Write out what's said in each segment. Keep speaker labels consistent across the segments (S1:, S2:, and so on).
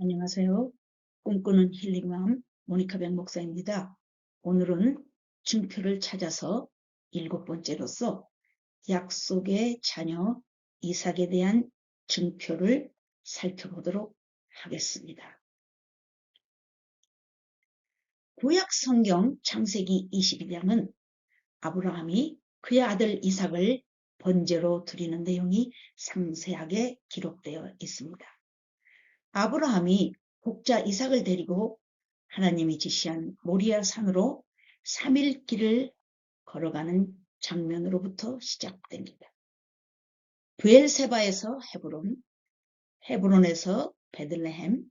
S1: 안녕하세요. 꿈꾸는 힐링맘 모니카 백 목사입니다. 오늘은 증표를 찾아서 7번째로서 약속의 자녀 이삭에 대한 증표를 살펴보도록 하겠습니다. 구약 성경 창세기 22장은 아브라함이 그의 아들 이삭을 번제로 드리는 내용이 상세하게 기록되어 있습니다. 아브라함이 복자 이삭을 데리고 하나님이 지시한 모리아 산으로 3일 길을 걸어가는 장면으로부터 시작됩니다. 브엘세바에서 헤브론, 헤브론에서 베들레헴,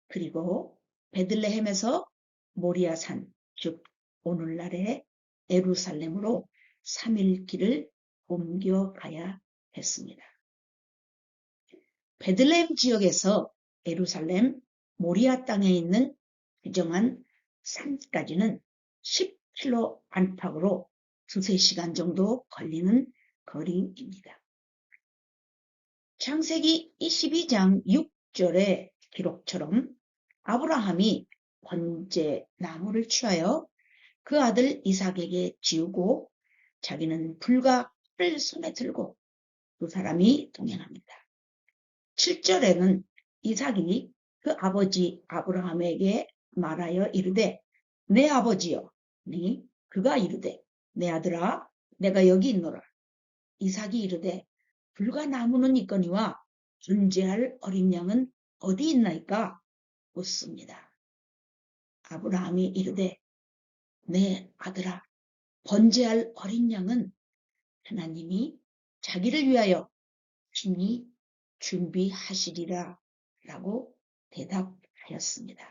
S1: 그리고 베들레헴에서 모리아산, 즉 오늘날의 예루살렘으로 3일 길을 옮겨가야 했습니다. 베들레헴 지역에서 예루살렘 모리아 땅에 있는 지정한 산까지는 10km 안팎으로 2~3시간 정도 걸리는 거리입니다. 창세기 22장 6절의 기록처럼 아브라함이 번제 나무를 취하여 그 아들 이삭에게 지우고 자기는 불과 칼을 손에 들고 두 사람이 동행합니다. 7절에는 이삭이 그 아버지 아브라함에게 말하여 이르되 내 아버지여 니 그가 이르되 내 아들아 내가 여기 있노라. 이삭이 이르되 불과 나무는 있거니와 번제할 어린 양은 어디 있나이까 묻습니다. 아브라함이 이르되 내 아들아 번제할 어린 양은 하나님이 자기를 위하여 친히 준비하시리라 라고 대답하였습니다.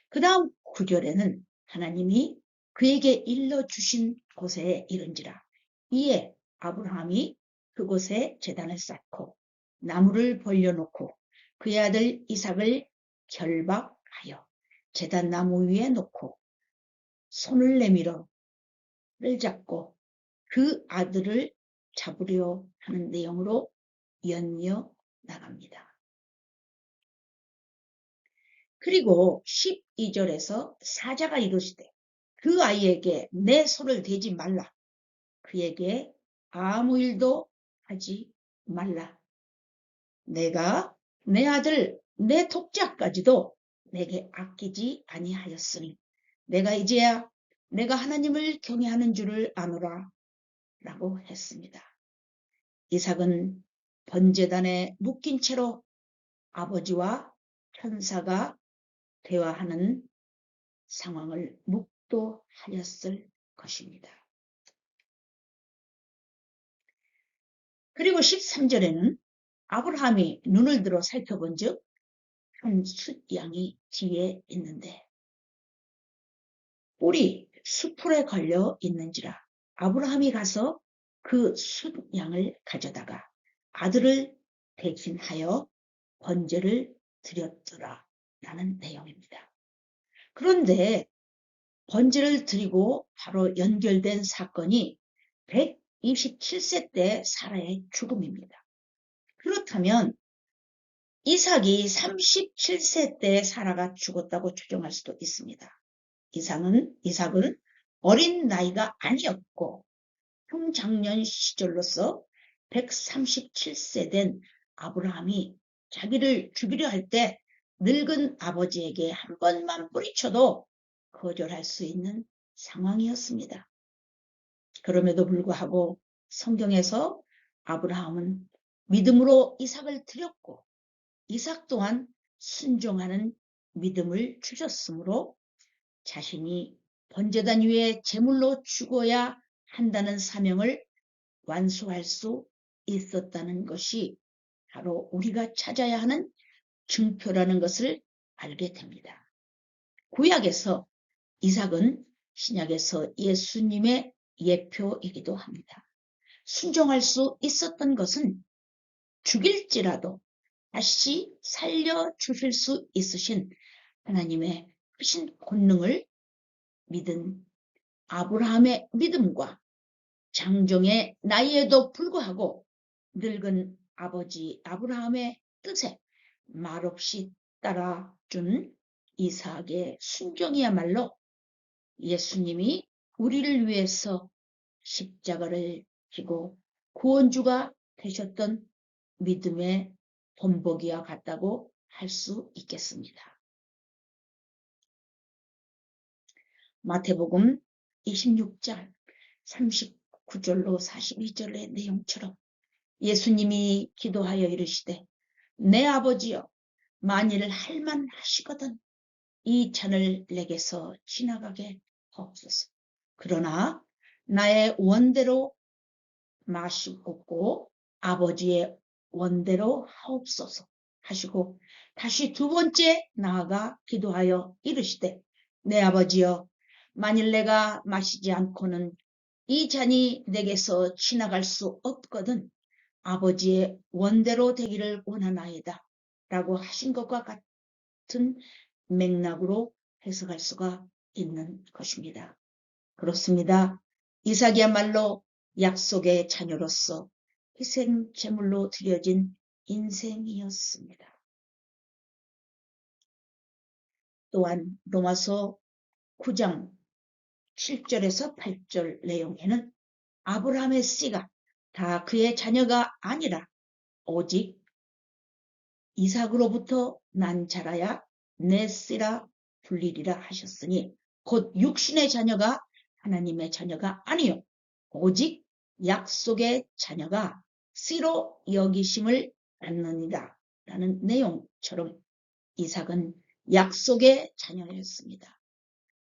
S1: 그 다음 9절에는 하나님이 그에게 일러주신 곳에 이른지라. 이에 아브라함이 그곳에 제단을 쌓고 나무를 벌려놓고 그의 아들 이삭을 결박하여 제단 나무 위에 놓고 손을 내밀어 를 잡고 그 아들을 잡으려 하는 내용으로 연이어 나갑니다. 그리고 12절에서 사자가 이르시되 그 아이에게 내 손을 대지 말라. 그에게 아무 일도 하지 말라. 내가 내 아들 내 독자까지도 내게 아끼지 아니하였으니 내가 이제야 내가 하나님을 경외하는 줄을 아노라 라고 했습니다. 이삭은 번제단에 묶인 채로 아버지와 천사가 대화하는 상황을 묵도하였을 것입니다. 그리고 13절에는 아브라함이 눈을 들어 살펴본 즉 한 숫양이 뒤에 있는데 뿔이 수풀에 걸려 있는지라 아브라함이 가서 그 숫양을 가져다가 아들을 대신하여 번제를 드렸더라 라는 내용입니다. 그런데 번제를 드리고 바로 연결된 사건이 127세 때 사라의 죽음입니다. 그렇다면 이삭이 37세 때 사라가 죽었다고 추정할 수도 있습니다. 이삭은 어린 나이가 아니었고 형장년 시절로서 137세 된 아브라함이 자기를 죽이려 할 때 늙은 아버지에게 한 번만 뿌리쳐도 거절할 수 있는 상황이었습니다. 그럼에도 불구하고 성경에서 아브라함은 믿음으로 이삭을 드렸고 이삭 또한 순종하는 믿음을 주셨으므로 자신이 번제단 위에 제물로 죽어야 한다는 사명을 완수할 수 있었다는 것이 바로 우리가 찾아야 하는 증표라는 것을 알게 됩니다. 구약에서 이삭은 신약에서 예수님의 예표이기도 합니다. 순종할 수 있었던 것은 죽일지라도 다시 살려주실 수 있으신 하나님의 크신 권능을 믿은 아브라함의 믿음과 장정의 나이에도 불구하고 늙은 아버지 아브라함의 뜻에 말없이 따라준 이삭의 순종이야말로 예수님이 우리를 위해서 십자가를 지고 구원주가 되셨던 믿음의 본보기와 같다고 할 수 있겠습니다. 마태복음 26장 39절로 42절의 내용처럼 예수님이 기도하여 이르시되 내 아버지여 만일 할만하시거든 이 잔을 내게서 지나가게 하옵소서. 그러나 나의 원대로 마시옵고 아버지의 원대로 하옵소서 하시고 다시 두 번째 나아가 기도하여 이르시되 내 아버지여 만일 내가 마시지 않고는 이 잔이 내게서 지나갈 수 없거든 아버지의 원대로 되기를 원하나이다 라고 하신 것과 같은 맥락으로 해석할 수가 있는 것입니다. 그렇습니다. 이삭이야말로 약속의 자녀로서 희생 제물로 드려진 인생이었습니다. 또한 로마서 9장 7절에서 8절 내용에는 아브라함의 씨가 다 그의 자녀가 아니라 오직 이삭으로부터 난 자라야 내 씨라 불리리라 하셨으니 곧 육신의 자녀가 하나님의 자녀가 아니요 오직 약속의 자녀가 씨로 여기심을 받느니라 라는 내용처럼 이삭은 약속의 자녀였습니다.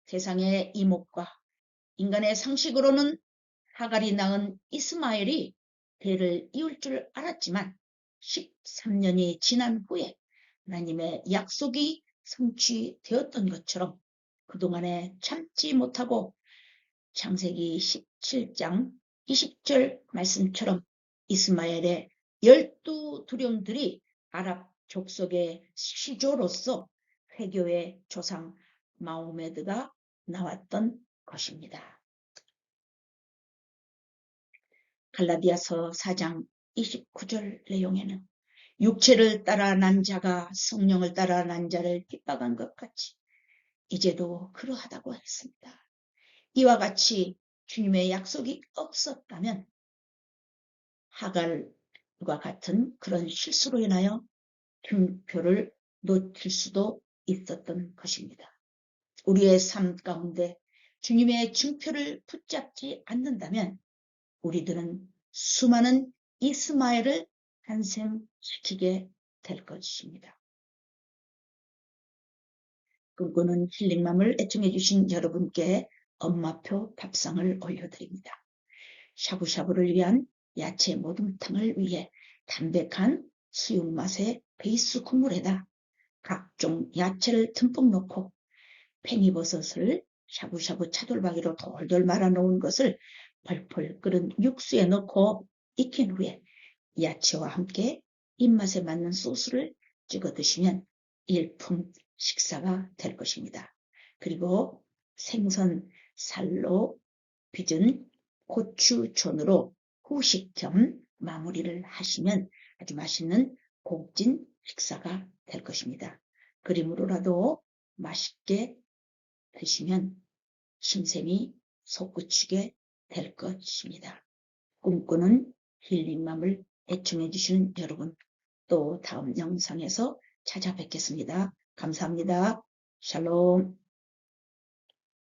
S1: 세상의 이목과 인간의 상식으로는 하갈이 낳은 이스마엘이 대를 이을 줄 알았지만 13년이 지난 후에 하나님의 약속이 성취되었던 것처럼 그동안에 참지 못하고 창세기 17장 20절 말씀처럼 이스마엘의 12두령들이 아랍 족속의 시조로서 회교의 조상 마호메드가 나왔던 것입니다. 갈라디아서 4장 29절 내용에는 육체를 따라 난 자가 성령을 따라 난 자를 핍박한 것 같이 이제도 그러하다고 했습니다. 이와 같이 주님의 약속이 없었다면 하갈과 같은 그런 실수로 인하여 증표를 놓칠 수도 있었던 것입니다. 우리의 삶 가운데 주님의 증표를 붙잡지 않는다면 우리들은 수많은 이스마엘을 탄생시키게 될 것입니다. 꿈꾸는 힐링맘을 애청해 주신 여러분께 엄마표 밥상을 올려드립니다. 샤브샤브를 위한 야채 모둠탕을 위해 담백한 수육맛의 베이스 국물에다 각종 야채를 듬뿍 넣고 팽이버섯을 샤브샤브 차돌박이로 돌돌 말아 놓은 것을 펄펄 끓은 육수에 넣고 익힌 후에 야채와 함께 입맛에 맞는 소스를 찍어 드시면 일품 식사가 될 것입니다. 그리고 생선 살로 빚은 고추전으로 후식 겸 마무리를 하시면 아주 맛있는 고급진 식사가 될 것입니다. 그림으로라도 맛있게 드시면 심셈이 솟구치게 될 것입니다. 꿈꾸는 힐링맘을 애청해 주시는 여러분, 또 다음 영상에서 찾아뵙겠습니다. 감사합니다. 샬롬.